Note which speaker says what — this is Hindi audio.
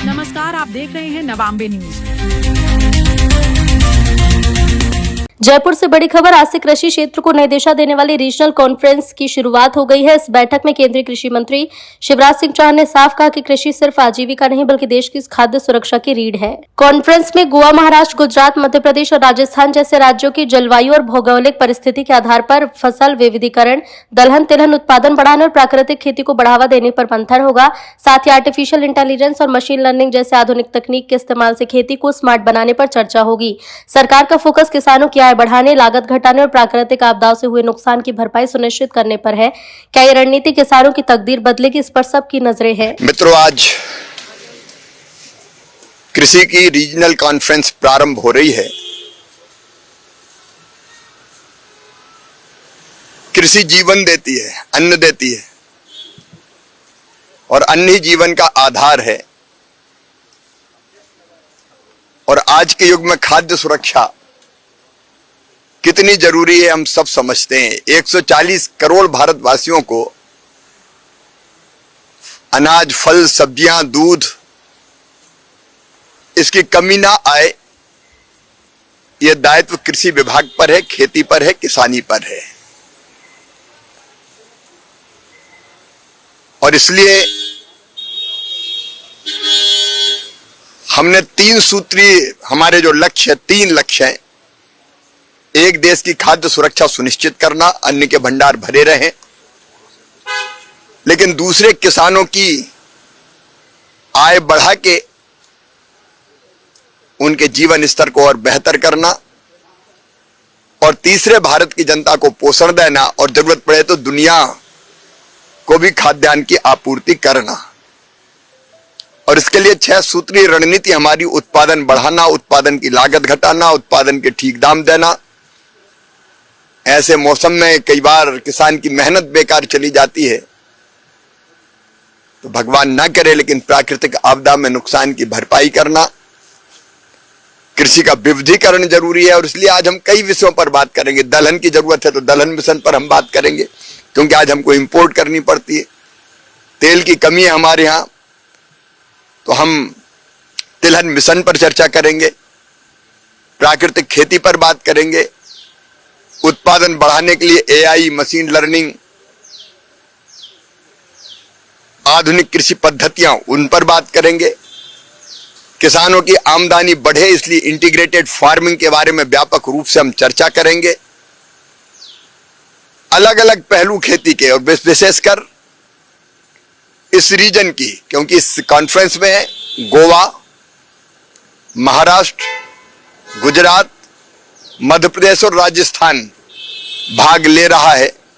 Speaker 1: नमस्कार, आप देख रहे हैं नवांबे न्यूज।
Speaker 2: जयपुर से बड़ी खबर। आज से कृषि क्षेत्र को नई दिशा देने वाली रीजनल कॉन्फ्रेंस की शुरुआत हो गई है। इस बैठक में केंद्रीय कृषि मंत्री शिवराज सिंह चौहान ने साफ कहा कि कृषि सिर्फ आजीविका नहीं बल्कि देश की खाद्य सुरक्षा की रीढ़ है। कॉन्फ्रेंस में गोवा, महाराष्ट्र, गुजरात, मध्य प्रदेश और राजस्थान जैसे राज्यों की जलवायु और भौगोलिक परिस्थिति के आधार पर फसल विविधीकरण, दलहन तिलहन उत्पादन बढ़ाने और प्राकृतिक खेती को बढ़ावा देने पर मंथन होगा। साथ ही आर्टिफिशियल इंटेलिजेंस और मशीन लर्निंग जैसे आधुनिक तकनीक के इस्तेमाल से खेती को स्मार्ट बनाने पर चर्चा होगी। सरकार का फोकस किसानों की आय बढ़ाने, लागत घटाने और प्राकृतिक आपदाओं से हुए नुकसान की भरपाई सुनिश्चित करने पर है। क्या ये रणनीति किसानों की तकदीर बदलेगी, इस पर सबकी नजरें हैं।
Speaker 3: मित्रों, आज कृषि की रीजनल कॉन्फ्रेंस प्रारंभ हो रही है। कृषि जीवन देती है, अन्न देती है और अन्न ही जीवन का आधार है। और आज के युग में खाद्य सुरक्षा कितनी जरूरी है हम सब समझते हैं। 140 करोड़ भारतवासियों को अनाज, फल, सब्जियां, दूध इसकी कमी ना आए, यह दायित्व कृषि विभाग पर है, खेती पर है, किसानी पर है। और इसलिए हमने 3 सूत्रीय हमारे जो लक्ष्य है, 3 लक्ष्य हैं। एक, देश की खाद्य सुरक्षा सुनिश्चित करना, अन्न के भंडार भरे रहें। लेकिन दूसरे, किसानों की आय बढ़ा के उनके जीवन स्तर को और बेहतर करना। और तीसरे, भारत की जनता को पोषण देना और जरूरत पड़े तो दुनिया को भी खाद्यान्न की आपूर्ति करना। और इसके लिए 6 सूत्रीय रणनीति हमारी: उत्पादन बढ़ाना, उत्पादन की लागत घटाना, उत्पादन के ठीक दाम देना। ऐसे मौसम में कई बार किसान की मेहनत बेकार चली जाती है, तो भगवान ना करे, लेकिन प्राकृतिक आपदा में नुकसान की भरपाई करना। कृषि का विविधीकरण जरूरी है और इसलिए आज हम कई विषयों पर बात करेंगे। दलहन की जरूरत है तो दलहन मिशन पर हम बात करेंगे, क्योंकि आज हमको इंपोर्ट करनी पड़ती है। तेल की कमी है हमारे यहां, तो हम तिलहन मिशन पर चर्चा करेंगे। प्राकृतिक खेती पर बात करेंगे। उत्पादन बढ़ाने के लिए एआई, मशीन लर्निंग, आधुनिक कृषि पद्धतियां, उन पर बात करेंगे। किसानों की आमदनी बढ़े इसलिए इंटीग्रेटेड फार्मिंग के बारे में व्यापक रूप से हम चर्चा करेंगे। अलग अलग पहलू खेती के और विशेषकर इस रीजन की, क्योंकि इस कॉन्फ्रेंस में गोवा, महाराष्ट्र, गुजरात, मध्य प्रदेश और राजस्थान भाग ले रहा है।